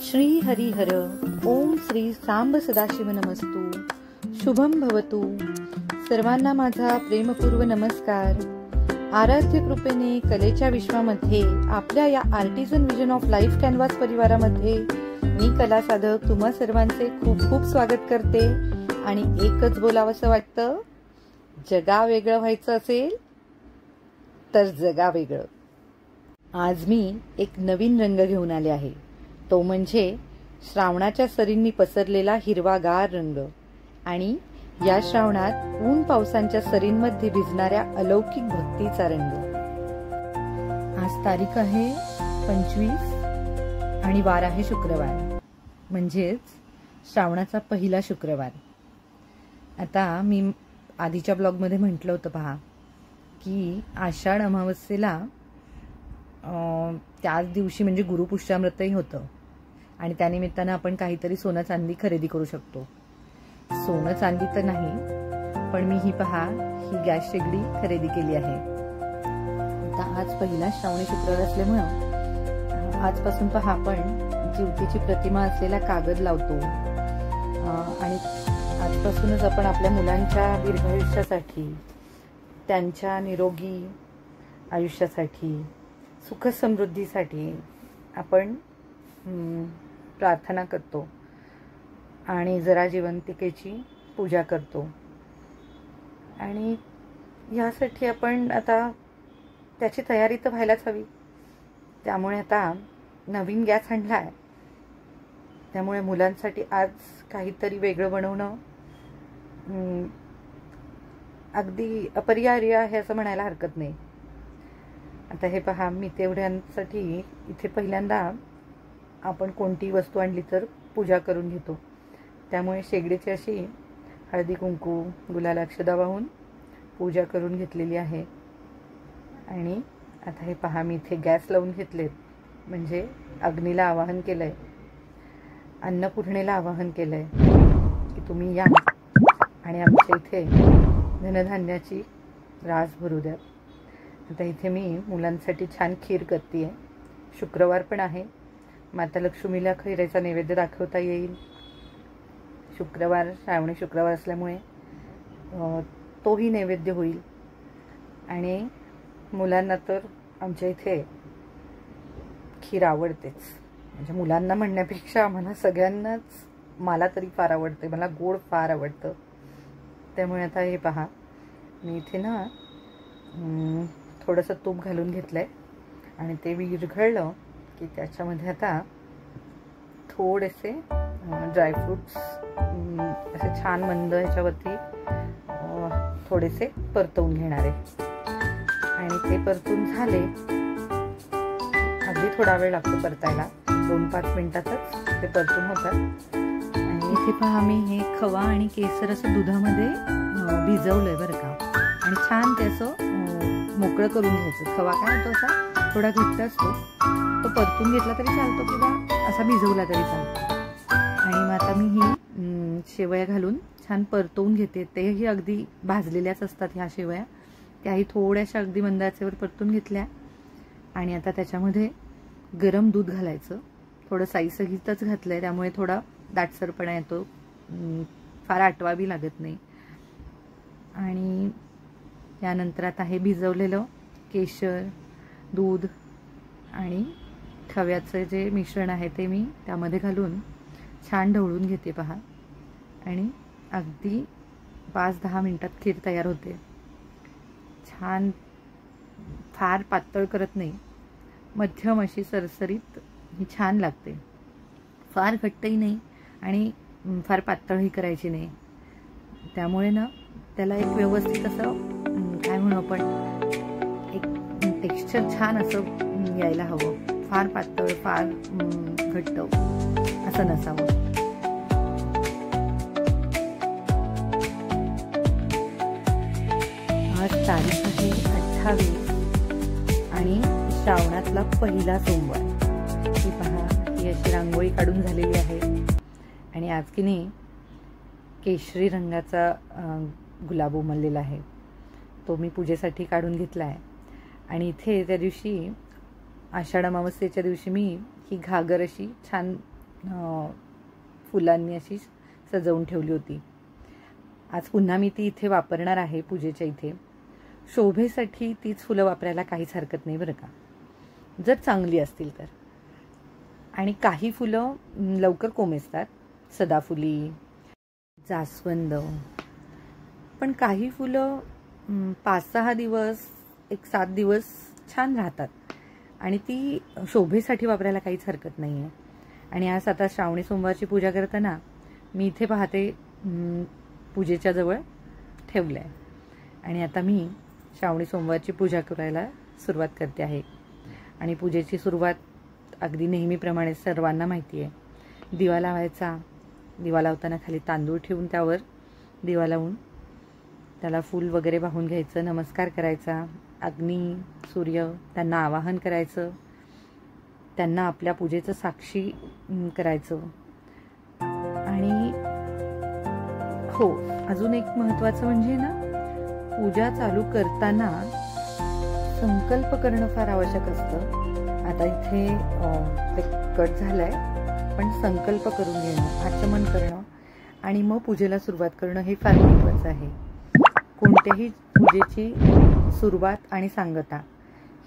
श्री हरिहर ओम श्री सांब सदाशिव नमस्तु शुभम भवतु। सर्वांना माझा प्रेमपूर्व नमस्कार। आराध्य कृपेने कलेच्या विश्वामध्ये आपल्या या artisan vision of life canvas परिवारामध्ये मी कला साधक तुम्हा सर्वांचे खूप खूप स्वागत करते। आणि एकच बोलावंसं वाटतं, जगा वेगळं व्हायचं असेल तर जगा वेगळं। आज मी एक नवीन रंग घेऊन आले आहे, तो म्हणजे श्रावणाच्या सरींनी पसरलेला हिरवागार रंग आणि या श्रावणात ऊन पावसांच्या सरींमध्ये भिजणाऱ्या अलौकिक भक्तीचा रंग। आज तारीख आहे 25 आणि वार आहे शुक्रवार, म्हणजेच श्रावणाचा पहिला शुक्रवार। आता मी आधीच्या ब्लॉगमध्ये म्हटलं होतं पहा की आषाढ अमावस्येला त्याच दिवशी म्हणजे गुरुपुष्यामृतही होतं आणि त्यानिमित्तानं आपण काहीतरी सोनं चांदी खरेदी करू शकतो। सोनं चांदी तर नाही, पण मी ही ही गॅस शेगडी खरेदी केली आहे। आता आज पहिला श्रावणी शुक्रवार असल्यामुळं आजपासून आपण ज्योतीची प्रतिमा असलेला कागद लावतो आणि आजपासूनच आपण आपल्या मुलांच्या दीर्घायुष्यासाठी, त्यांच्या निरोगी आयुष्यासाठी, सुख समृद्धीसाठी आपण प्रार्थना करतो आणि जरा जिवंतिकेची पूजा करतो। आणि यासाठी आपण आता त्याची तयारी तर व्हायलाच हवी। त्यामुळे आता नवीन गॅस आणला आहे, त्यामुळे मुलांसाठी आज काहीतरी वेगळं बनवणं अगदी अपरिहार्य आहे असं म्हणायला हरकत नाही। आता हे पहा, मी तेवढ्यांसाठी इथे पहिल्यांदा आपण कोणती वस्तू आणली तर पूजा करून घेतो, त्यामुळे शेगडीची अशी हळदी कुंकू गुलाल अक्षदा वाहून पूजा करून घेतलेली आहे। आणि आता हे पहा, मी इथे गॅस लावून घेतलेत, म्हणजे अग्नीला आवाहन केलंय, अन्नपूर्णेला आवाहन केलंय की तुम्ही या आणि आमच्या इथे धनधान्याची रास भरू द्या। आता इथे मी मुलांसाठी छान खीर करते आहे। शुक्रवार पण आहे, माता लक्ष्मीला खिरेचा नैवेद्य दाखवता येईल। शुक्रवार श्रावणी शुक्रवार असल्यामुळे तोही नैवेद्य होईल। आणि मुलांना तर आमच्या इथे खीर आवडतेच, म्हणजे मुलांना म्हणण्यापेक्षा आम्हाला सगळ्यांनाच, मला तरी फार आवडते, मला गोड फार आवडतं। त्यामुळे आता हे पहा, मी इथे ना थोडंसं तूप घालून घेतलंय आणि ते विरघळलं की त्याच्यामध्ये आता थोडेसे ड्रायफ्रूट्स असे छान मंद ह्याच्यावरती थोडेसे परतवून घेणार आहे। आणि ते परतून झाले, अगदी थोडा वेळ लागतो परतायला, 2-5 मिनिटातच ते परतून होतात। आणि इथे पहा, मी हे खवा आणि केसर असं दुधामध्ये भिजवलंय बरं का, आणि छान ते असं मोकळं करून घ्यायचं। खवा काय होतो, असा थोडा घट्ट असतो, तो परतून घेतला तरी चालतो किंवा असा भिजवला तरी चालतो। आणि मग आता मी ही शेवया घालून छान परतवून घेते। तेही अगदी भाजलेल्याच असतात ह्या शेवया, त्याही थोड्याशा अगदी मंद आचेवर परतून घेतल्या। आणि आता त्याच्यामध्ये गरम दूध घालायचं, थोडं साईसहितच घातलंय, त्यामुळे थोडा दाटसरपणा येतो, फार आटवावी लागत नाही। आणि त्यानंतर आता हे भिजवलेलं केशर, दूध आणि खव्याचं जे मिश्रण आहे ते मी त्यामध्ये घालून छान ढवळून घेते पहा। आणि अगदी 5-10 मिनिटात खीर तयार होते। छान, फार पातळ करत नाही, मध्यम अशी सरसरीत ही छान लागते। फार घट्टही नाही आणि फार पातळही करायची नाही, त्यामुळे ना त्याला एक व्यवस्थित असं काय म्हणू आपण, एक टेक्स्चर छान असं यायला हवं, फार पातळ फार घट्ट असं नसावं। आज तारीख आहे 28 आणि श्रावणातला पहिला सोमवार। ही पहा, ही अशी रांगोळी काढून झालेली आहे। आणि आज की नाही केशरी रंगाचा गुलाब उमललेला आहे, तो मी पूजेसाठी काढून घेतला आहे। आणि इथे त्या दिवशी आषाढ अमावस्येच्या दिवशी मी ही घागर अशी छान फुलांनी अशी सजवून ठेवली होती. आज पुन्हा मी ती इथे वापरणार आहे पूजेच्या इथे. शोभेसाठी तीच फुलं वापरायला काहीच हरकत नाही बरं का, जर चांगली असतील तर. आणि काही फुलं लवकर कोमेजतात, सदाफुली, जास्वंद. पण काही फुलं 5-6 दिवस, 1-7 दिवस छान राहतात आणि ती शोभेसाठी वापरायला काहीच हरकत नाही आहे. आणि आज आता श्रावणी सोमवारची पूजा करताना मी इथे पाहते पूजेच्या जवळ ठेवलं आहे. आणि आता मी श्रावणी सोमवारची पूजा करायला सुरुवात करते आहे. आणि पूजेची सुरुवात अगदी नेहमीप्रमाणे सर्वांना माहिती आहे, दिवा लावायचा. दिवा लावताना खाली तांदूळ ठेवून त्यावर दिवा लावून त्याला फूल वगैरे वाहून घ्यायचं, नमस्कार करायचा. अग्नी, सूर्य त्यांना आवाहन करायचं, त्यांना आपल्या पूजेचं साक्षी करायचं. आणि हो, अजून एक महत्त्वाचं म्हणजे ना, पूजा चालू करताना संकल्प करणं फार आवश्यक असतं. आता इथे ते कट झालंय, पण संकल्प करून घेणं, आचमन करणं आणि मग पूजेला सुरुवात करणं हे फार महत्त्वाचं आहे. कोणत्याही पूजेची सुरुवात आणि सांगता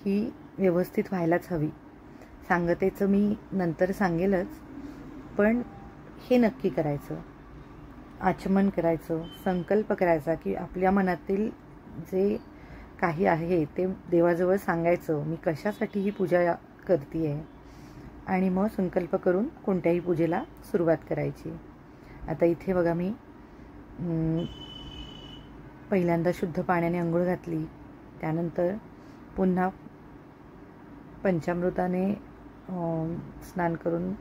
ही व्यवस्थित व्हायलाच हवी. सांगतेचं मी नंतर सांगेलच, पण हे नक्की करायचं, आचमन करायचं, संकल्प करायचा की आपल्या मनातील जे काही आहे ते देवाजवळ सांगायचं, मी कशासाठी ही पूजा करते आहे. आणि मग संकल्प करून कोणत्याही पूजेला सुरुवात करायची. आता इथे बघा, मी पहिल्यांदा शुद्ध पाण्याने अंघोळ घातली. त्यानंतर पुन्हा पंचामृताने स्नान करून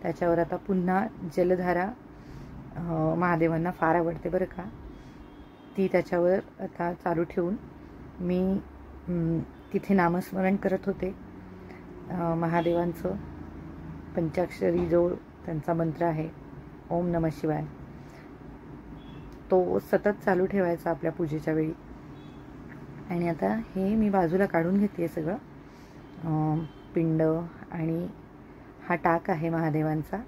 त्याच्यावर आता पुन्हा जलधारा महादेवांना फार आवडते बरं का, ती त्याच्यावर आता चालू ठेवून मी तिथे नामस्मरण करत होते महादेवांचं. पंचाक्षरी जो त्यांचा मंत्र आहे, ओम नमः शिवाय, तो सतत चालू ठेवायचा आपल्या पूजेच्या वेळी. आणि आता हे मी बाजूला काढून घेते सगळं, पिंड आणि हा टाक आहे महादेवांचा.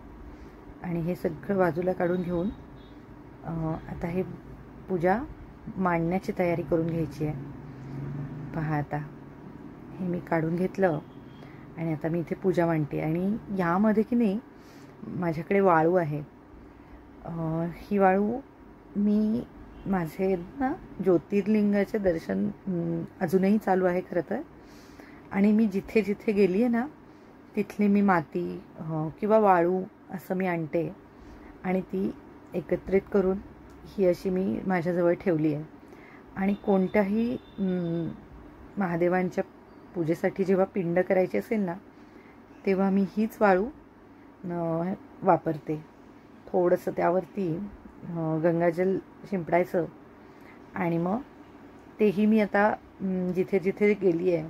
आणि हे सगळं बाजूला काढून घेऊन आता हे पूजा मांडण्याची तयारी करून घ्यायची आहे. पहा, आता हे मी काढून घेतलं आणि आता मी इथे पूजा मांडते. आणि यामध्ये की नाही माझ्याकडे वाळू आहे. ही वाळू मी माझे ना ज्योतिर्लिंगाचे दर्शन अजूनही चालू आहे खरं तर. आणि मी जिथे जिथे गेली आहे ना, तिथली मी माती किंवा वाळू असं मी आणते आणि ती एकत्रित करून ही अशी मी माझ्याजवळ ठेवली आहे. आणि कोणत्याही महादेवांच्या पूजेसाठी जेव्हा पिंड करायची असेल ना, तेव्हा मी हीच वाळू वापरते. थोडंसं त्यावरती गंगाजल शिंपडायचं आणि मग तेही मी आता जिथे जिथे गेली आहे,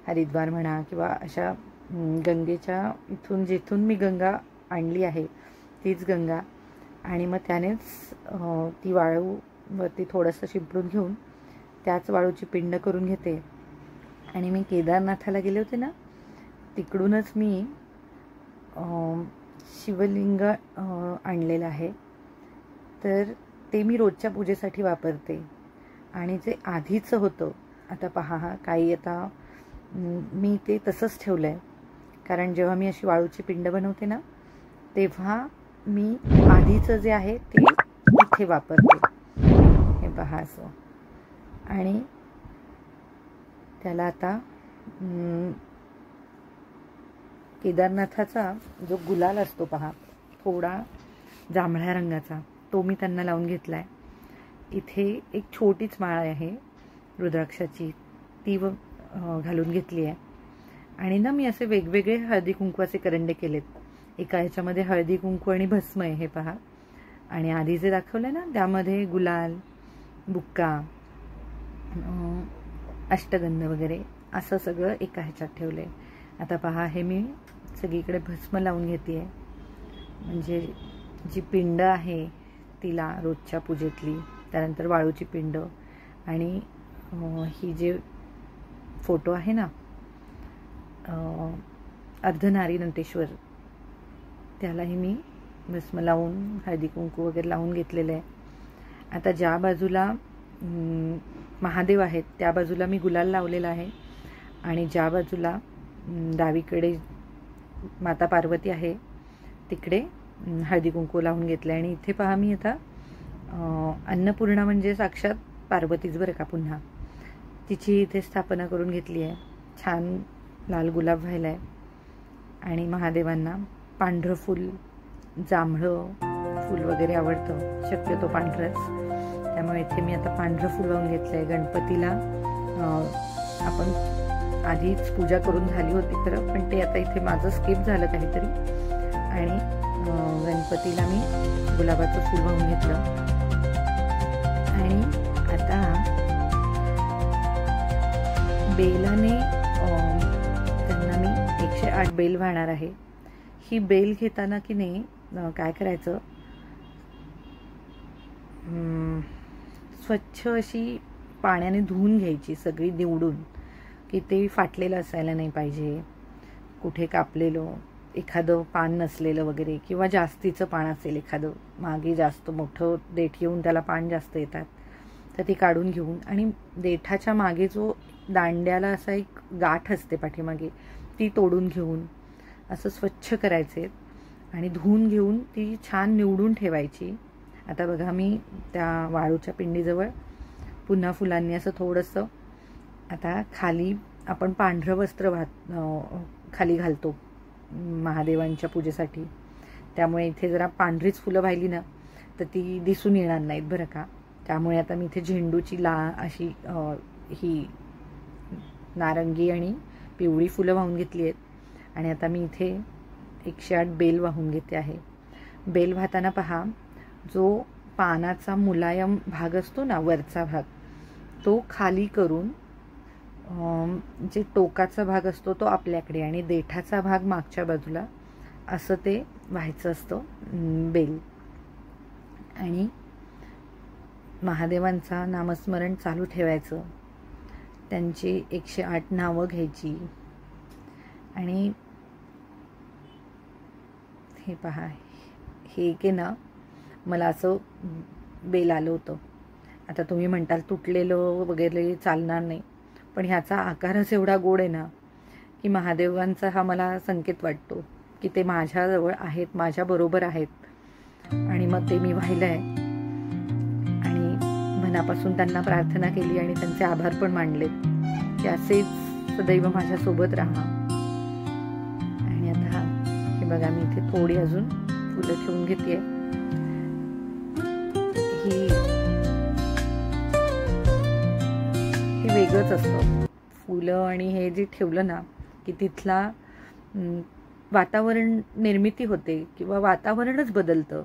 हरिद्वार म्हणा किंवा अशा गंगेच्या इथून जिथून मी गंगा आणली आहे तीच गंगा, आणि मग त्यानेच ती वाळूवरती थोडंसं शिंपडून घेऊन त्याच वाळूची पिंड करून घेते. आणि मी केदारनाथाला गेले होते ना, तिकडूनच मी शिवलिंग आणलेलं आहे, तर ते मी रोजच्या पूजेसाठी वापरते. आणि जे आधीचं होतं, आता पहा काही आता मी ते तसंच ठेवलं आहे, कारण जेव्हा मी अशी वाळूची पिंड बनवते ना, तेव्हा मी आधीचं जे आहे ते इथे वापरते. हे पहा असं. आणि त्याला आता केदारनाथाचा जो गुलाल असतो पहा, थोडा जांभळ्या रंगाचा, तो मी त्यांना लावून घेतला आहे. इथे एक छोटीच माळ आहे रुद्राक्षाची, ती घालून घेतली आहे. आणि ना मी असे वेगवेगळे हळदी कुंकवाचे करंडे केलेत. एका ह्याच्यामध्ये हळदी कुंकू आणि भस्म आहे, हे पहा. आणि आधी जे दाखवलं ना त्यामध्ये गुलाल, बुक्का, अष्टगंध वगैरे असं सगळं एका ह्याच्यात ठेवलं आहे. आता पहा, हे मी सगळीकडे भस्म लावून घेते आहे, म्हणजे जी पिंड आहे तिला रोजच्या पूजेतली, त्यानंतर वाळूची पिंड आणि ही जे फोटो आहे ना अर्धनारीनंतेश्वर, त्यालाही मी भस्म लावून हळदी कुंकू वगैरे लावून घेतलेलं आहे. आता ज्या बाजूला महादेव आहेत त्या बाजूला मी गुलाल लावलेला आहे आणि ज्या बाजूला डावीकडे माता पार्वती आहे तिकडे हळदी कुंकू लावून घेतले. आणि इथे पहा मी आता अन्नपूर्णा म्हणजे साक्षात पार्वतीच बरं का, पुन्हा तिची इथे स्थापना करून घेतली आहे. छान लाल गुलाब व्हायला आहे आणि महादेवांना पांढरं फूल, जांभळं फूल वगैरे आवडतं, शक्यतो पांढरंच, त्यामुळे इथे मी आता पांढरं फूल वाहून घेतलं आहे. गणपतीला आपण आधीच पूजा करून झाली होती खरं, पण ते आता इथे माझं स्किप झालं काहीतरी आणि गणपतीला मी गुलाबाचं फूल वाहून घेतलं. आणि आता बेलाने त्यांना मी 108 बेल वाहणार आहे. ही बेल घेताना की नाही काय करायचं, स्वच्छ अशी पाण्याने धुवून घ्यायची सगळी निवडून, की ते फाटलेलं असायला नाही पाहिजे, कुठे कापलेलं एखादं पान नसलेलं वगैरे, किंवा जास्तीचं पान असेल एखादं, मागे जास्त मोठं देठ येऊन त्याला पान जास्त येतात तर ती काढून घेऊन, आणि देठाच्या मागे जो दांड्याला असा एक गाठ असते पाठीमागे ती तोडून घेऊन असं स्वच्छ करायचे आणि धुवून घेऊन ती छान निवडून ठेवायची. आता बघा मी त्या वाळूच्या पिंडीजवळ पुन्हा फुलांनी असं थोडंसं, आता खाली आपण पांढरं वस्त्र खाली घालतो महादेवांच्या पूजेसाठी, त्यामुळे इथे जरा पांढरीच फुलं वाहिली ना तर ती दिसून येणार नाहीत बरं का. त्यामुळे आता मी इथे झेंडूची अशी ही नारंगी आणि पिवळी फुलं वाहून घेतली आहेत आणि आता मी इथे 108 बेल वाहून घेते आहे. बेल वाहताना पहा, जो पानाचा मुलायम भाग असतो ना, वरचा भाग, तो खाली करून जे टोकाचा भाग असतो तो आपल्याकडे आणि देठाचा भाग मागच्या बाजूला असं ते व्हायचं असतं बेल. आणि महादेवांचा नामस्मरण चालू ठेवायचं, त्यांची 108 नावं घ्यायची. आणि हे पहा, हे की ना मला असं बेल आलं होतं. आता तुम्ही म्हणताल तुटलेलं वगैरे चालणार नाही, पण ह्याचा आकारच एवढा गोड आहे ना की महादेवांचा हा मला संकेत वाटतो की ते माझ्याजवळ आहेत, माझ्याबरोबर आहेत. आणि मग ते मी वाहिलं आहे आणि मनापासून त्यांना प्रार्थना केली आणि त्यांचे आभार पण मानले की असेच सदैव माझ्यासोबत राहा. आणि आता हे बघा मी इथे थोडी अजून फुलं ठेवून घेते. हे वेगळंच असतं फुलं आणि हे जे ठेवलं ना की तिथला वातावरण निर्मिती होते किंवा वातावरणच बदलतं.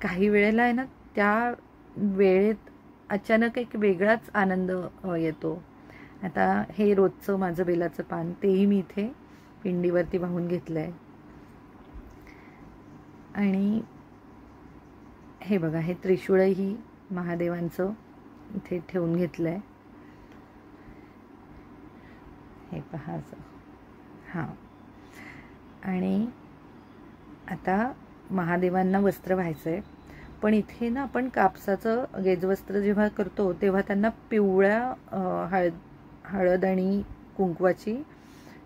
काही वेळेला आहे ना त्या वेळेत अचानक एक वेगळाच आनंद येतो. आता हे रोजचं माझं बेलाचं पान तेही मी इथे पिंडीवरती वाहून घेतलं आहे. आणि हे बघा, हे त्रिशूळही महादेवांचं इथे ठेवून घेतलं आहे. हे पहा असं. हां, आणि आता महादेवांना वस्त्र व्हायचं आहे, पण इथे ना आपण कापसाचं गेजवस्त्र जेव्हा करतो तेव्हा त्यांना पिवळ्या हळद आणि कुंकवाची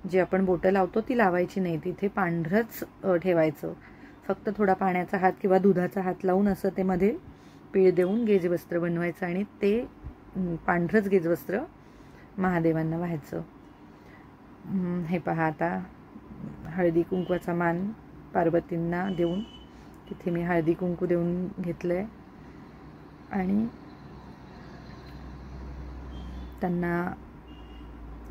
जी आपण बोटं लावतो ती लावायची नाही, तिथे पांढरंच ठेवायचं. फक्त थोडा पाण्याचा हात किंवा दुधाचा हात लावून असं ते मध्ये पीळ देऊन गेजवस्त्र बनवायचं आणि ते पांढरंच गेजवस्त्र महादेवांना व्हायचं. हे पहा, आता हळदी कुंकवाचा मान पार्वतींना देऊन तिथे मी हळदी कुंकू देऊन घेतलं आहे आणि त्यांना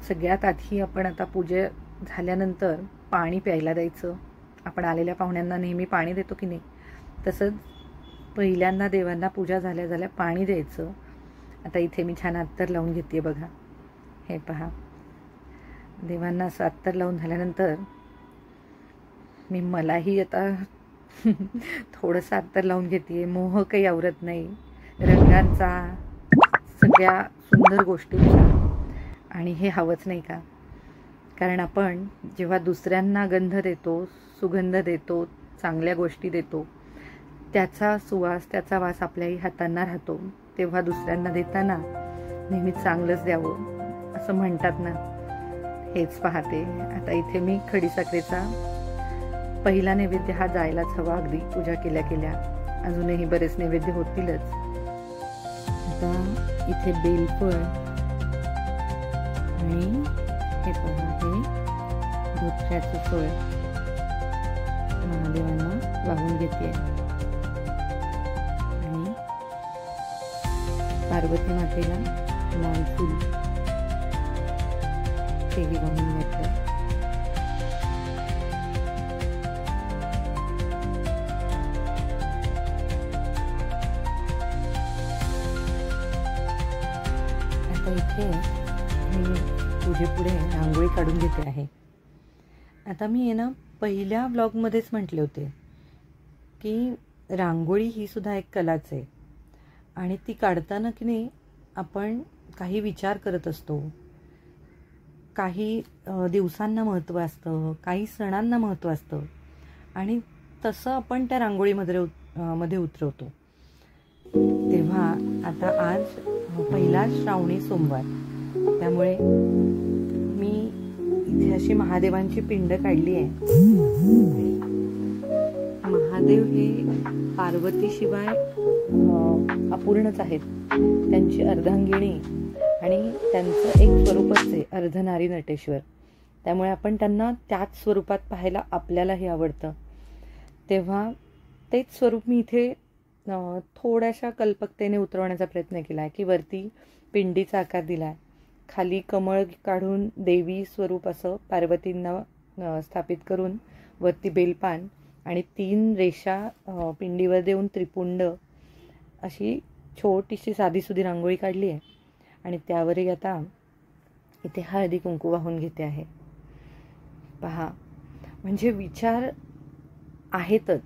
सगळ्यात आधी आपण आता पूजा झाल्यानंतर पाणी प्यायला द्यायचं. आपण आलेल्या पाहुण्यांना नेहमी पाणी देतो की नाही, तसंच पहिल्यांदा देवांना पूजा झाल्या झाल्या पाणी द्यायचं. आता इथे मी छान अत्तर लावून घेते बघा. हे पहा, देवांना असं अत्तर लावून झाल्यानंतर मलाही आता थोडंसं अत्तर लावून घेते. मोह काही आवरत नाही, रंगांचा, सगळ्या सुंदर गोष्टींचा. आणि हे हवंच नाही का, कारण आपण जेव्हा दुसऱ्यांना गंध देतो, सुगंध देतो, चांगल्या गोष्टी देतो त्याचा सुवास, त्याचा वास आपल्याही हातांना राहतो, तेव्हा दुसऱ्यांना देताना नेहमी चांगलंच द्यावं असं म्हणतात ना, हेच पाहते. आता इथे मी खडीसाखरेचा पहिला नैवेद्य हा जायलाच हवा, अगदी पूजा केल्या केल्या. अजूनही बरेच नैवेद्य होतीलच. आता इथे बेलफळ आणि हे पहा, हे धोत्र्याचं फळ महादेवांना वाहून घेते आणि पार्वती मातेला लाल फूल तेही वाहून घेतलं. आता इथे मी पूजेपुढे रांगोळी काढून घेते आहे. आता मी आहे ना पहिल्या ब्लॉगमध्येच म्हटले होते की रांगोळी ही सुद्धा एक कलाच आहे आणि ती काढताना की नाही आपण काही विचार करत असतो, काही दिवसांना महत्त्व असतं, काही सणांना महत्त्व असतं आणि तसं आपण त्या रांगोळीमध्ये उतरवतो. तेव्हा आता आज पहिला श्रावणी सोमवार, त्यामुळे मी इथे अशी महादेवांची पिंड काढली आहे. महादेव हे पार्वतीशिवाय अपूर्णच आहेत. त्यांची अर्धांगिणी आणि त्यांचं एक स्वरूपच आहे अर्धनारी नटेश्वर. त्यामुळे आपण त्यांना त्याच स्वरूपात पाहायला आपल्यालाही आवडतं. तेव्हा तेच स्वरूप मी इथे थोड्याशा कल्पकतेने उतरवण्याचा प्रयत्न केला आहे की वरती पिंडीचा आकार दिला आहे, खाली कमळ काढून देवी स्वरूप असं पार्वतींना स्थापित करून वरती बेलपान आणि 3 रेषा पिंडीवर देऊन त्रिपुंड अशी छोटीशी साधीसुधी रांगोळी काढली आहे. आणि त्यावरही आता इथे हळदी कुंकू वाहून घेते आहे. पहा, म्हणजे विचार आहेतच.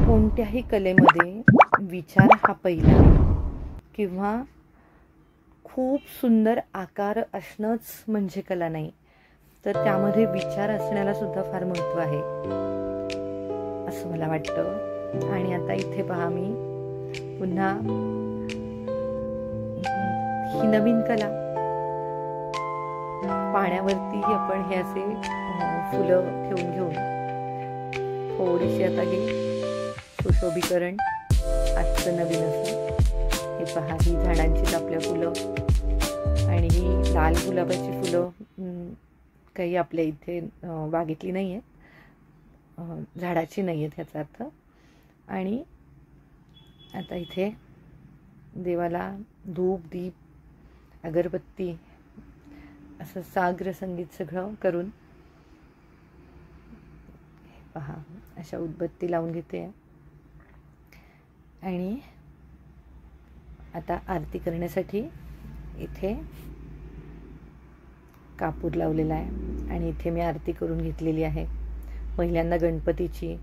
कोणत्याही कलेमध्ये विचार हा पहिला किंवा खूप सुंदर आकार असणंच म्हणजे कला नाही, तर त्यामध्ये विचार असण्याला सुद्धा फार महत्त्व आहे असं मला वाटतं. आणि आता इथे पहा, मी पुन्हा ही नवीन कला पाण्यावरतीही आपण हे असे फुलं ठेवून घेऊन थोडीशी आता हे सुशोभीकरण आजचं नवीन असं. हे पहा, ही झाडांचीच आपल्या फुलं आणि ही लाल गुलाबाची फुलं काही आपल्या इथे बागेतली नाही आहेत, झाडाची नाही आहेत ह्याचा अर्थ. आणि आता इथे देवाला धूप, दीप, अगरबत्ती असं साग्र संगीत सगळं करून पहा अशा उदबत्ती लावून घेते. आणि आता आरती करण्यासाठी इथे कापूर लावलेला आहे आणि इथे मी आरती करून घेतलेली आहे. पहिल्यांदा गणपतीची,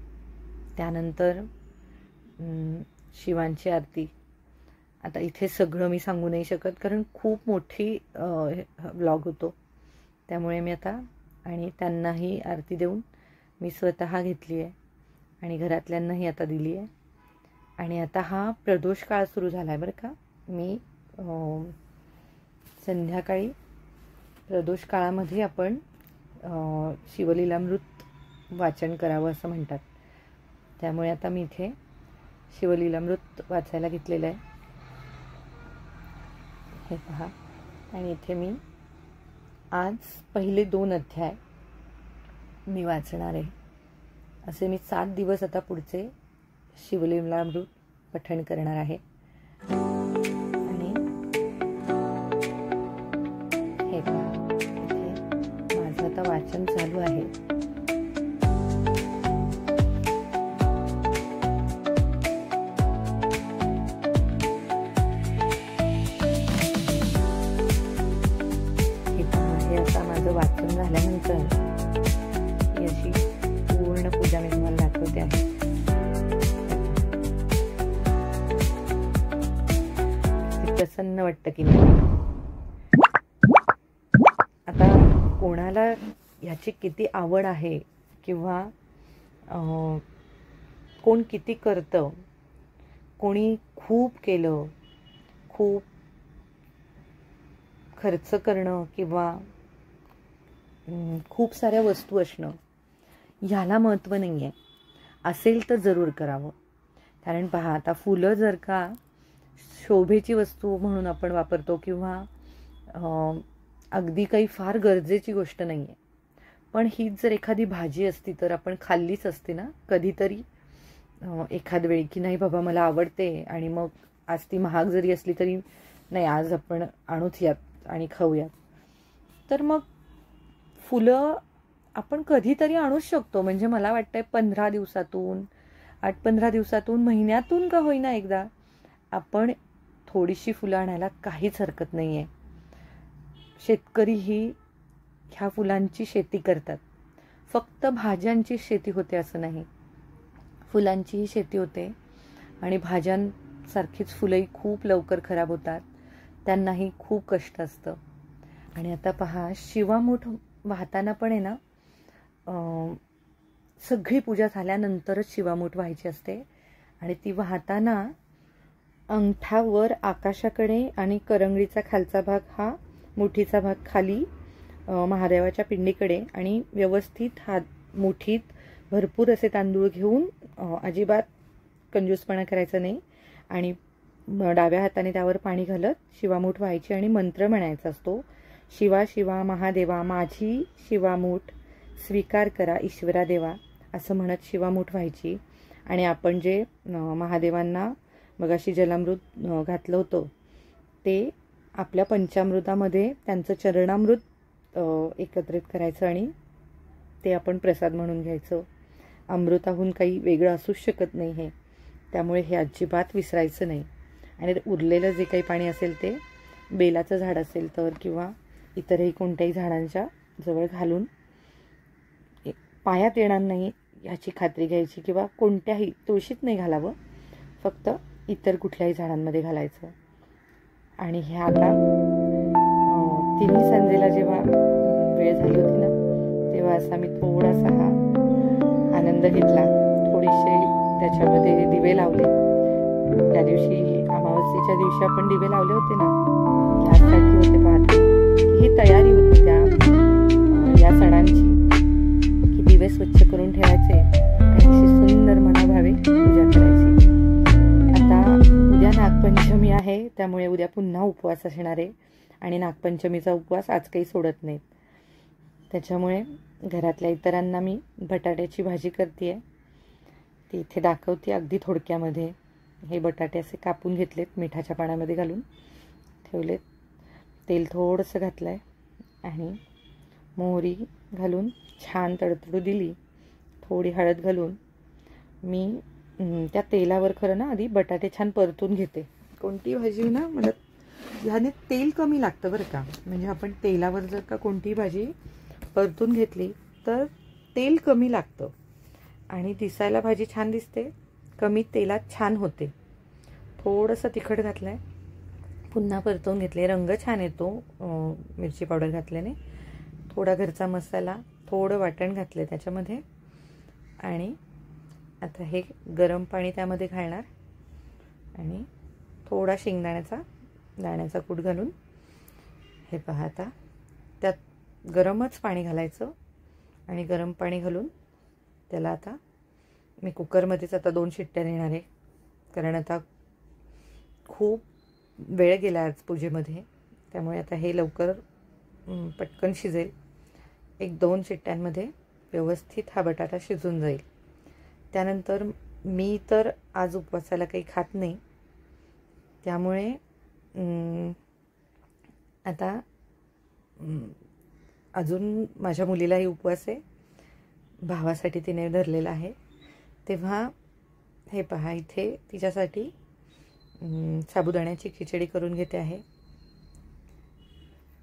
त्यानंतर शिवांची आरती. आता इथे सगळं मी सांगू नाही शकत कारण खूप मोठी ब्लॉग होतो, त्यामुळे मी आता आणि त्यांनाही आरती देऊन मी स्वतः घेतली आहे आणि घरातल्यांनाही आता दिली आहे. आणि आता हा प्रदोष काळ सुरू झाला आहे बरं का. मी संध्याकाळी प्रदोष काळामध्ये आपण शिवलीलामृत वाचन करावं असं म्हणतात, त्यामुळे आता मी इथे शिवलीलामृत वाचायला घेतलेलं आहे. हे पहा, आणि इथे मी आज पहिले 2 अध्याय मी वाचणार आहे. असे मी 7 दिवस आता पुढचे शिवलीलामृत पठण करणार आहे. आणि हे पहा, इथे माझं आता वाचन चालू आहे. वाचन झाल्यानंतर ही अशी पूर्ण पूजा मी तुम्हाला दाखवते आहे. प्रसन्न वाटतं की नाही. आता कोणाला ह्याची किती आवड आहे किंवा कोण किती करतं, कोणी खूप केलं, खूप खर्च करणं किंवा खूप साऱ्या वस्तू असणं ह्याला महत्त्व नाही आहे. असेल तर जरूर करावं. कारण पहा, आता फुलं जर का शोभेची वस्तू म्हणून आपण वापरतो किंवा अगदी काही फार गरजेची गोष्ट नाही आहे, पण हीच जर एखादी भाजी असती तर आपण खाल्लीच असते ना कधीतरी, एखाद वेळी की नाही बाबा मला आवडते आणि मग आज ती महाग जरी असली तरी नाही, आज आपण आणूच यात आणि खाऊयात. तर मग फुलं आपण कधीतरी आणूच शकतो. म्हणजे मला वाटतंय 15 दिवसातून, 8-15 दिवसातून, महिन्यातून का होईना एकदा आपण थोडीशी फुलं आणायला काहीच हरकत नाही आहे. शेतकरी ही ह्या फुलांची शेती करतात. फक्त भाज्यांची शेती होते असं नाही, फुलांचीही शेती होते. आणि भाज्यांसारखीच फुलंही खूप लवकर खराब होतात, त्यांनाही खूप कष्ट असतं. आणि आता पहा, शिवामूठ वाहताना पण आहे ना, सगळी पूजा झाल्यानंतरच शिवामूठ व्हायची असते. आणि ती वाहताना अंगठावर आकाशाकडे आणि करंगळीचा खालचा भाग हा मुठीचा भाग खाली महादेवाच्या पिंडीकडे, आणि व्यवस्थित हात मुठीत भरपूर असे तांदूळ घेऊन अजिबात कंजूसपणा करायचा नाही, आणि डाव्या हाताने त्यावर पाणी घालत शिवामूठ व्हायची आणि मंत्र म्हणायचा असतो. शिवा शिवा महादेवा माझी शिवामूठ स्वीकार करा ईश्वरा देवा, असं म्हणत शिवामूठ व्हायची. आणि आपण जे महादेवांना मगाशी जलामृत घातलं होतं ते आपल्या पंचामृतामध्ये त्यांचं चरणामृत एकत्रित करायचं आणि ते आपण प्रसाद म्हणून घ्यायचं. अमृताहून काही वेगळं असूच शकत नाही हे, त्यामुळे हे अजिबात विसरायचं नाही. आणि उरलेलं जे काही पाणी असेल ते बेलाचं झाड असेल तर किंवा इतरही कोणत्याही झाडांच्या जवळ घालून पायात येणार नाही याची खात्री घ्यायची, किंवा कोणत्याही तुळशीत नाही घालावं, फक्त इतर कुठल्याही झाडांमध्ये घालायचं. आणि हे आता तिन्ही संध्येला जेव्हा वेळ झाली होती ना, तेव्हा असा मी थोडासा हा आनंद घेतला. थोडेसे त्याच्यामध्ये दिवे लावले. त्या दिवशी अमावस्येच्या दिवशी आपण दिवे लावले होते ना, यासाठी होते पाहते ही तयारी होती त्या या सणांची, की दिवे स्वच्छ करून ठेवायचे आणि अशी सुंदर मनाभावे पूजा करायची. आता उद्या नागपंचमी आहे, त्यामुळे उद्या पुन्हा उपवास असणार आहे. आणि नागपंचमीचा उपवास आज काही सोडत नाहीत. त्याच्यामुळे घरातल्या इतरांना मी बटाट्याची भाजी करते आहे, ती इथे दाखवते अगदी थोडक्यामध्ये. हे बटाटे असे कापून घेतलेत, मिठाच्या पाण्यामध्ये घालून ठेवलेत, तेल थोडंसं घातलं आहे आणि मोहरी घालून छान तडतडू दिली. थोडी हळद घालून मी त्या तेलावर खरं ना आधी बटाटे छान परतून घेते. कोणती भाजी ना मला ह्याने तेल कमी लागतं बरं का. म्हणजे आपण तेलावर जर का कोणतीही भाजी परतून घेतली तर तेल कमी लागतं आणि दिसायला भाजी छान दिसते, कमी तेलात छान होते. थोडंसं तिखट घातलं आहे, पुन्हा परतवून घेतले, रंग छान येतो मिरची पावडर घातल्याने. थोडा घरचा मसाला, थोडं वाटण घातलं त्याच्यामध्ये. आणि आता हे गरम पाणी त्यामध्ये घालणार आणि थोडा दाण्याचा कूट घालून हे पहा. आता त्यात गरमच पाणी घालायचं आणि गरम पाणी घालून त्याला आता मी कुकरमध्येच आता 2 शिट्ट्या देणार आहे, कारण आता खूप वेळ गेला आज पूजेमध्ये, त्यामुळे आता हे लवकर पटकन शिजेल. 1-2 शिट्ट्यांमध्ये व्यवस्थित हा बटाटा शिजून जाईल. त्यानंतर मी तर आज उपवासाला काही खात नाही, त्यामुळे आता अजून माझ्या मुलीलाही उपवास आहे, भावासाठी तिने धरलेला आहे. तेव्हा हे पहा, इथे तिच्यासाठी साबुदाण्याची खिचडी करून घेते आहे.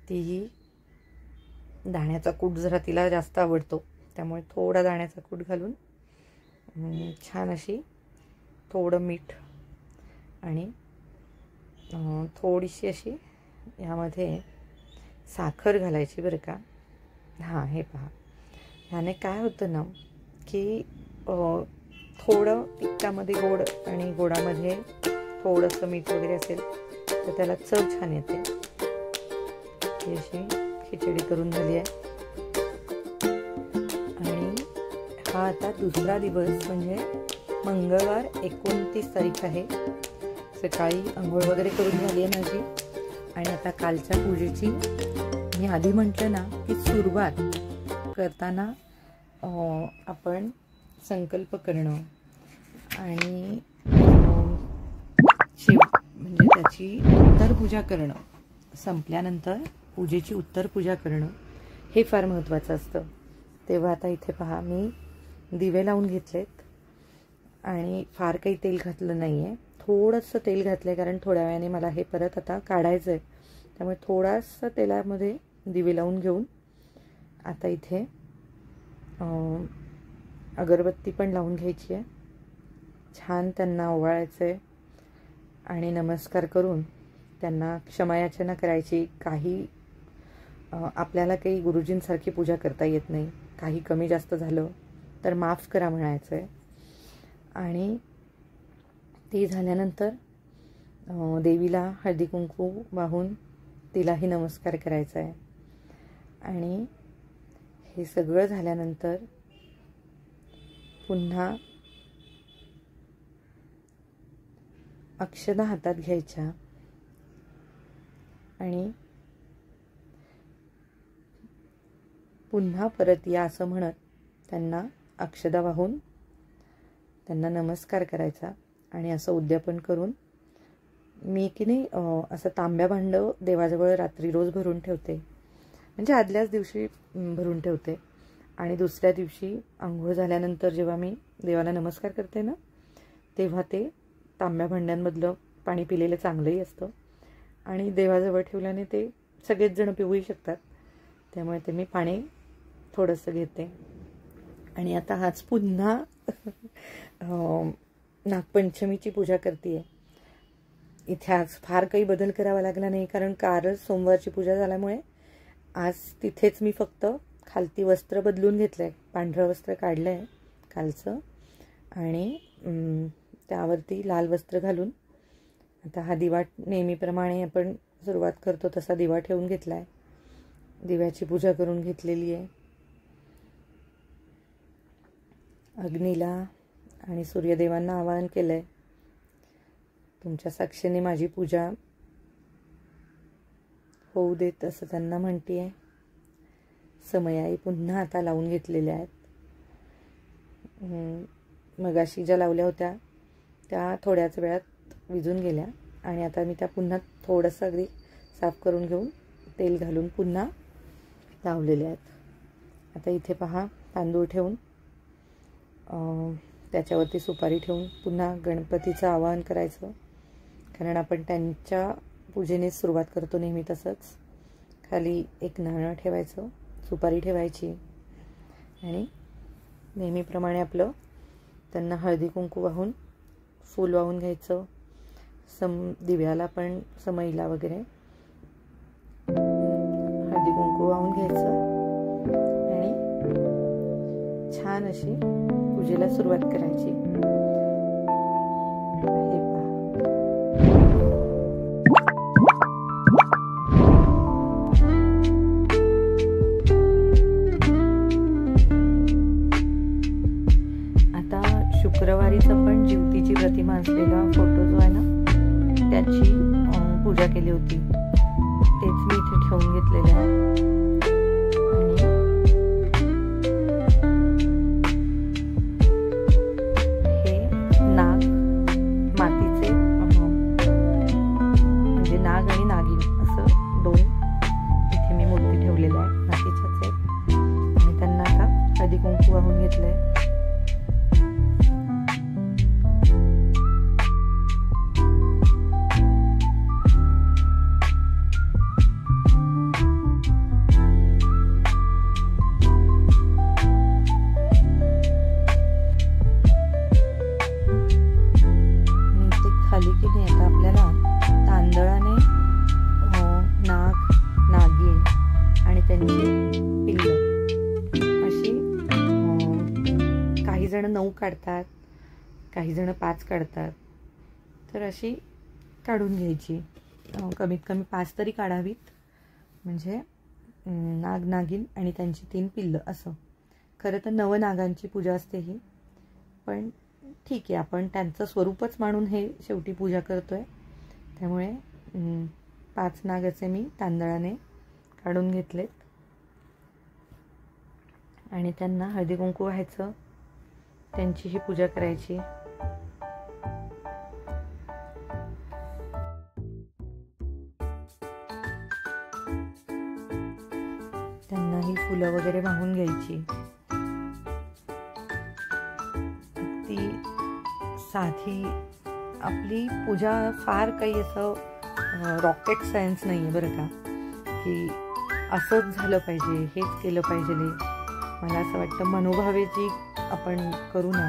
ती दाण्याचा कूट जरा तिला जास्त आवडतो, त्यामुळे थोडा दाण्याचा कूट घालून छान अशी, थोडं मीठ आणि थोडीशी अशी यामध्ये साखर घालायची बरं का. हां, हे पहा, ह्याने काय होतं ना की थोडं तिखटामध्ये गोड आणि गोडामध्ये थोडंसं मीठ वगैरे असेल तर त्याला चव छान येते. ही अशी खिचडी करून झाली आहे. आणि हा आता दुसरा दिवस म्हणजे मंगळवार 29 तारीख आहे. सकाळी आंघोळ वगैरे करून झाली आहे माझी. आणि आता कालच्या पूजेची मी आधी म्हटलं ना की सुरुवात करताना आपण संकल्प करणं आणि म्हणजे त्याची उत्तर पूजा करणं, संपल्यानंतर पूजेची उत्तर पूजा करणं हे फार महत्त्वाचं असतं. तेव्हा आता इथे पहा, मी दिवे लावून घेतलेत आणि फार काही तेल घातलं नाही आहे. थोडंसं तेल घातलं आहे कारण थोड्या वेळाने मला हे परत आता काढायचं आहे. त्यामुळे थोडंसं तेलामध्ये दिवे लावून घेऊन आता इथे अगरबत्ती पण लावून घ्यायची आहे. छान त्यांना ओवाळायचं आहे आणि नमस्कार करून त्यांना क्षमायाचना करायची. काही आपल्याला काही गुरुजींसारखी पूजा करता येत नाही. काही कमी जास्त झालं तर माफ करा म्हणायचं आहे. आणि ते झाल्यानंतर देवीला हळदी कुंकू वाहून तिलाही नमस्कार करायचा आहे. आणि हे सगळं झाल्यानंतर पुन्हा अक्षदा हातात घ्यायच्या आणि पुन्हा परत या असं म्हणत त्यांना अक्षदा वाहून त्यांना नमस्कार करायचा. आणि असं उद्यापन करून मी की नाही असं तांब्या भांडं देवाजवळ रात्री रोज भरून ठेवते. म्हणजे आदल्याच दिवशी भरून ठेवते आणि दुसऱ्या दिवशी आंघोळ झाल्यानंतर जेव्हा मी देवाला नमस्कार करते ना तेव्हा ते तांब्या भांड्यांमधलं पाणी पिलेलं चांगलंही असतं आणि देवाजवळ ठेवल्याने ते सगळेच जण पिऊही शकतात. त्यामुळे ते मी पाणी थोडंसं घेते. आणि आता हाच पुन्हा नागपंचमीची पूजा करते आहे. इथे आज फार काही बदल करावा लागला नाही कारण कालच सोमवारची पूजा झाल्यामुळे आज तिथेच मी फक्त खालती वस्त्र बदलून घेतलं आहे. पांढरं वस्त्र काढलं आहे कालचं आणि त्यावरती लाल वस्त्र घालून आता हा दिवा नेहमीप्रमाणे आपण सुरुवात करतो तसा दिवा ठेवून घेतला आहे. दिव्याची पूजा करून घेतलेली आहे. अग्नीला आणि सूर्यदेवांना आवाहन केलं आहे. तुमच्या साक्षीने माझी पूजा होऊ देत असं त्यांना म्हणते आहे. समयाई पुन्हा आता लावून घेतलेल्या आहेत. मगाशी ज्या लावल्या होत्या त्या थोड्याच वेळात विझून गेल्या आणि आता मी त्या पुन्हा थोडंसं अगदी साफ करून घेऊन तेल घालून पुन्हा लावलेल्या आहेत. आता इथे पहा, तांदूळ ठेवून त्याच्यावरती सुपारी ठेवून पुन्हा गणपतीचं आवाहन करायचं. कारण आपण त्यांच्या पूजेने सुरुवात करतो नेहमी तसंच. खाली एक नाणं ठेवायचं, सुपारी ठेवायची आणि नेहमीप्रमाणे आपलं त्यांना हळदी कुंकू वाहून फूल वाहून घ्यायचं. दिव्याला पण समईला वगैरे हळदी कुंकू वाहून घ्यायचं आणि छान अशी पूजेला सुरुवात करायची. हे पहा, आता शुक्रवारीचा पण ज्योतीची प्रतिमा असलेला फोटो जो आहे ना त्याची पूजा केली होती. तेच मी इथे ठेवून घेतलेले आहे. काढतात, काही जण 5 काढतात. तर अशी काढून घ्यायची, कमीत कमी 5 तरी काढावीत, म्हणजे नाग नागिन आणि त्यांची 3 पिल्लं असं. खरं तर नवनागांची पूजा असते ही, पण ठीक आहे, आपण त्यांचं स्वरूपच मानून हे शेवटी पूजा करतो आहे. त्यामुळे 5 नागाचे मी तांदळाने काढून घेतलेत आणि त्यांना हळदी कुंकू व्हायचं, त्यांची ही पूजा करायची. त्यांना ही फुलं वगैरे वाहून घ्यायची. अगदी साधी आपली पूजा, फार काही असं रॉकेट सायन्स नाही आहे बरं का, की असंच झालं पाहिजे, हेच केलं पाहिजे. मला असं वाटतं मनोभावे जी आपण करू ना,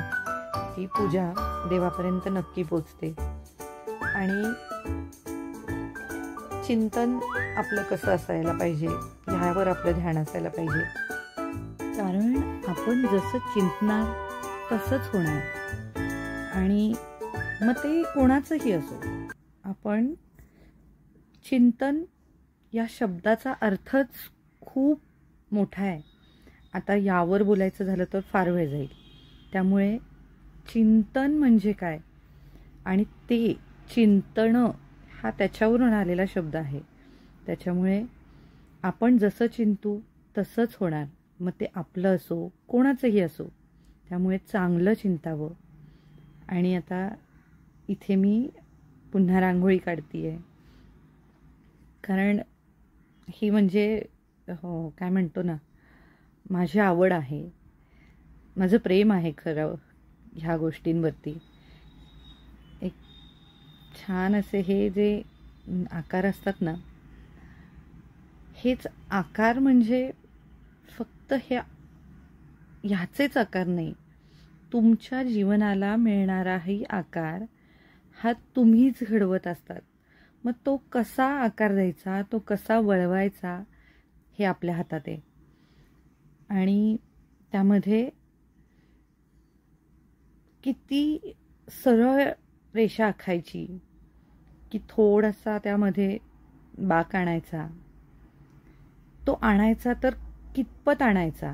ती पूजा देवापर्यंत नक्की पोचते. आणि चिंतन आपलं कसं असायला पाहिजे, ह्यावर आपलं ध्यान असायला पाहिजे. कारण आपण जसं चिंतणार तसंच होणार. आणि मग ते कोणाचंही असो, आपण चिंतन या शब्दाचा अर्थच खूप मोठा आहे. आता यावर बोलायचं झालं तर फार वेळ जाईल. त्यामुळे चिंतन म्हणजे काय, आणि ते चिंतणं हा त्याच्यावरून आलेला शब्द आहे. त्याच्यामुळे आपण जसं चिंतू तसंच होणार, मग ते आपलं असो कोणाचंही असो. त्यामुळे चांगलं चिंतावं. आणि आता इथे मी पुन्हा रांगोळी काढते आहे, कारण ही म्हणजे काय म्हणतो ना, माझी आवड आहे, माझं प्रेम आहे खरं ह्या गोष्टींवरती. एक छान असे हे जे आकार असतात ना, हेच आकार म्हणजे फक्त ह्याचेच आकार नाही, तुमच्या जीवनाला मिळणाराही आकार हा तुम्हीच घडवत असतात. मग तो कसा आकार द्यायचा, तो कसा वळवायचा, हे आपल्या हातात आहे. आणि त्यामध्ये किती सरळ रेषा आखायची, की थोडासा त्यामध्ये बाक आणायचा, तो आणायचा तर कितपत आणायचा,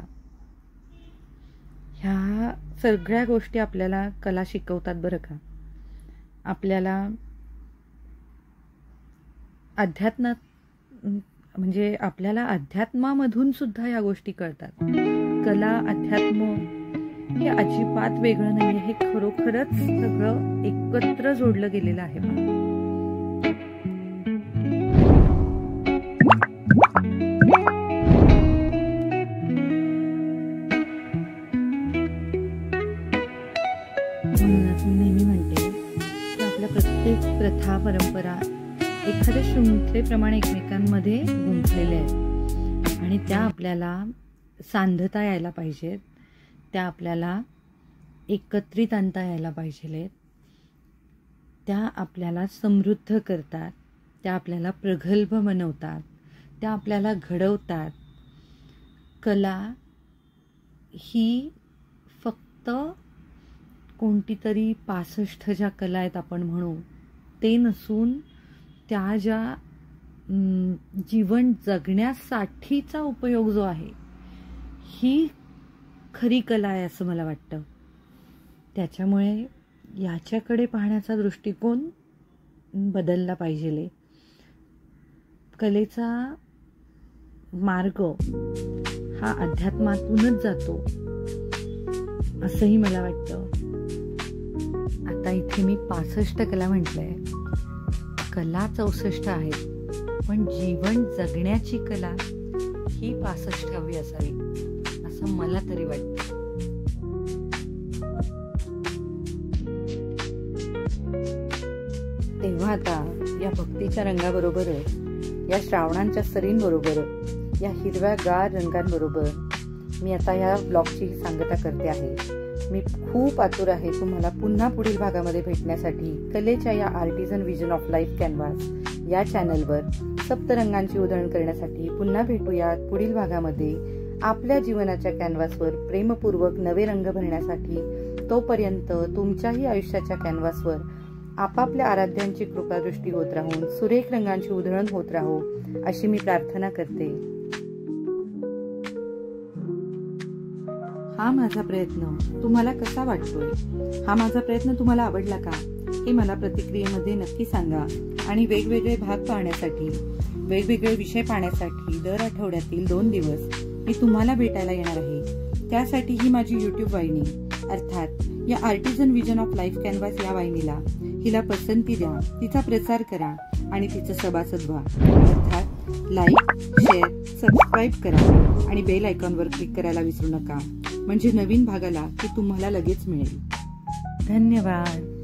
ह्या सगळ्या गोष्टी आपल्याला कला शिकवतात बरं का. आपल्याला अध्यात्मात, म्हणजे आपल्याला अध्यात्मामधून सुद्धा या गोष्टी कळतात. कला अध्यात्म हे अजिबात वेगळं नाही, हे खरोखरच सगळं एकत्र जोडलं गेलेलं आहे. म्हणूनच मी नेहमी म्हणते की आपल्या प्रत्येक प्रथा परंपरा एखाद्या शृंखलेप्रमाणे एकमेकांमध्ये गुंफलेल्या आहेत, आणि त्या आपल्याला सांधता यायला पाहिजेत, त्या आपल्याला एकत्रित आणता यायला पाहिजेत, त्या आपल्याला समृद्ध करतात, त्या आपल्याला प्रगल्भ बनवतात, त्या आपल्याला घडवतात. कला ही फक्त कोणती तरी 65 ज्या कला आहेत आपण म्हणू ते नसून, त्या ज्या जीवन जगण्यासाठीचा उपयोग जो आहे, ही खरी कला आहे असं मला वाटतं. त्याच्यामुळे याच्याकडे पाहण्याचा दृष्टिकोन बदलला पाहिजे. कलेचा मार्ग हा अध्यात्मातूनच जातो असंही मला वाटतं. आता इथे मी 65 कला म्हटलंय, कला 64 आहेत, पण जीवन जगण्याची कला ही 65वी असावी असं मला तरी वाटतं. तेव्हा आता या भक्तीच्या रंगाबरोबरच, या श्रावणांच्या सरींबरोबर, या हिरव्यागार रंगांबरोबर मी आता या ब्लॉगची सांगता करते आहे. मी खूप आतुर आहे तुम्हाला पुन्हा पुढील भागामध्ये भेटण्यासाठी. कलेच्या या artisan vision of life canvas या चॅनलवर सप्तरंगांची उधळण करण्यासाठी पुन्हा भेटूयात पुढील भागामध्ये. आपल्या जीवनाच्या कॅनव्हासवर प्रेमपूर्वक नवे रंग भरण्यासाठी तोपर्यंत तुमच्याही आयुष्याच्या कॅनव्हासवर आपापल्या आराध्यांची कृपादृष्टी होत राहून सुरेख रंगांची उधळण होत राहो अशी मी प्रार्थना करते. हा माझा प्रयत्न तुम्हाला कसा वाटतोय? हा माझा प्रयत्न तुम्हाला आवडला का? हे मला प्रतिक्रियेमध्ये नक्की सांगा. आणि वेगवेगळे भाग पाहण्यासाठी, वेगवेगळे विषय पाहण्यासाठी दर आठवड्यातील 2 दिवस मी तुम्हाला भेटायला येणार आहे. त्यासाठी ही माझी YouTube वाहिनी अर्थात या artisan vision of life canvas या वाहिनीला हिला पसंती द्या, तिचा प्रचार करा आणि तिचं सभासद व्हा. अर्थात लाईक, शेअर, सबस्क्राईब करा आणि बेल आयकॉनवर क्लिक करायला विसरू नका, म्हणजे नवीन भागाला ती तुम्हाला लगेच मिळेल. धन्यवाद.